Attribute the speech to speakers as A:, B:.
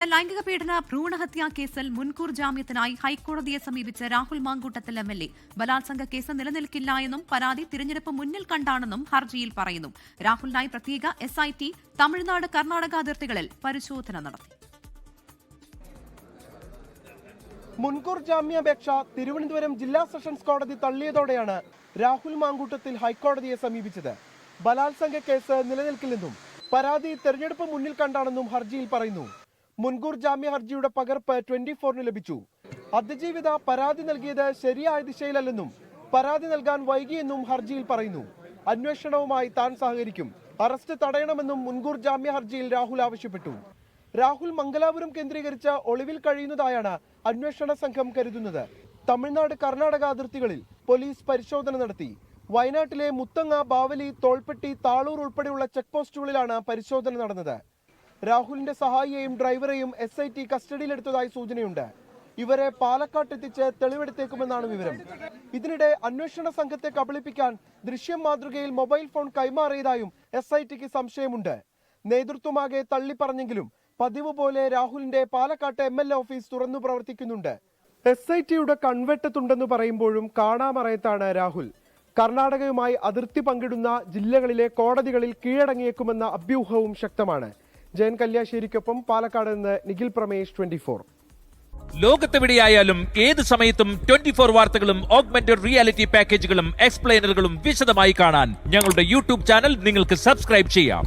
A: ലൈംഗിക പീഡന ഭ്രൂണഹത്യാ കേസിൽ മുൻകൂർ ജാമ്യത്തിനായി ഹൈക്കോടതിയെ സമീപിച്ച രാഹുൽ മാങ്കൂട്ടത്തിൽ എംഎൽഎ ബലാത്സംഗ കേസ് നിലനിൽക്കില്ല എന്നും പരാതി തിരഞ്ഞെടുപ്പ് മുന്നിൽ കണ്ടാണെന്നും ഹർജിയിൽ പറയുന്നു. രാഹുലിനായി പ്രത്യേക SIT തമിഴ്നാട് കർണാടക അതിർത്തികളിൽ പരിശോധന നടത്തി.
B: മുൻകൂർ ജാമ്യാപേക്ഷ തിരുവനന്തപുരം ജില്ലാ സെഷൻസ് കോടതി തള്ളിയതോടെയാണ് രാഹുൽ മാങ്കൂട്ടത്തിൽ ഹൈക്കോടതിയെ സമീപിച്ചത്. ബലാത്സംഗ കേസ് നിലനിൽക്കില്ലെന്നും പരാതി തെരഞ്ഞെടുപ്പ് മുന്നിൽ കണ്ടാണെന്നും ഹർജിയിൽ പറയുന്നു. മുൻകൂർ ജാമ്യ ഹർജിയുടെ പകർപ്പ് 24-ന് ലഭിച്ചു. അതിജീവിത പരാതി നൽകിയത് ശരിയായ ദിശയിലല്ലെന്നും പരാതി നൽകാൻ വൈകിയെന്നും ഹർജിയിൽ പറയുന്നു. അന്വേഷണവുമായി താൻ സഹകരിക്കും, അറസ്റ്റ് തടയണമെന്നും മുൻകൂർ ജാമ്യ ഹർജിയിൽ രാഹുൽ ആവശ്യപ്പെട്ടു. രാഹുൽ മംഗലാപുരം കേന്ദ്രീകരിച്ച് ഒളിവിൽ കഴിയുന്നതായാണ് അന്വേഷണ സംഘം കരുതുന്നത്. തമിഴ്നാട് കർണാടക അതിർത്തികളിൽ പോലീസ് പരിശോധന നടത്തി. വയനാട്ടിലെ മുത്തങ്ങ, ബാവലി, തോൾപ്പെട്ടി, താളൂർ ഉൾപ്പെടെയുള്ള ചെക്ക് പോസ്റ്റുകളിലാണ് പരിശോധന നടന്നത്. രാഹുലിന്റെ സഹായിയെയും ഡ്രൈവറെയും SIT കസ്റ്റഡിയിലെടുത്തതായി സൂചനയുണ്ട്. ഇവരെ പാലക്കാട്ടെത്തിച്ച് തെളിവെടുത്തേക്കുമെന്നാണ് വിവരം. ഇതിനിടെ അന്വേഷണ സംഘത്തെ കബളിപ്പിക്കാൻ ദൃശ്യം മാതൃകയിൽ മൊബൈൽ ഫോൺ കൈമാറിയതായും SITക്ക് സംശയമുണ്ട്. നേതൃത്വമാകെ തള്ളിപ്പറഞ്ഞെങ്കിലും പതിവ് പോലെ രാഹുലിന്റെ പാലക്കാട്ടെ MLA ഓഫീസ് തുറന്നു പ്രവർത്തിക്കുന്നുണ്ട്. SITയുടെ കൺവെട്ടത്തുണ്ടെന്ന് പറയുമ്പോഴും കാണാമറയത്താണ് രാഹുൽ. കർണാടകയുമായി അതിർത്തി പങ്കിടുന്ന ജില്ലകളിലെ കോടതികളിൽ കീഴടങ്ങിയേക്കുമെന്ന അഭ്യൂഹവും ശക്തമാണ്. ജയൻ കല്യാശ്ശേരിക്കൊപ്പം പാലക്കാട് നിന്ന് നിഖിൽ പ്രമേഷ്, 24.
C: ലോകത്തെവിടെയായാലും ഏത് സമയത്തും 24 വാർത്തകളും ഓഗ്മെന്റഡ് റിയാലിറ്റി പാക്കേജുകളും എക്സ്പ്ലെയിനറുകളും വിശദമായി കാണാൻ ഞങ്ങളുടെ YouTube ചാനൽ നിങ്ങൾക്ക് സബ്സ്ക്രൈബ് ചെയ്യാം.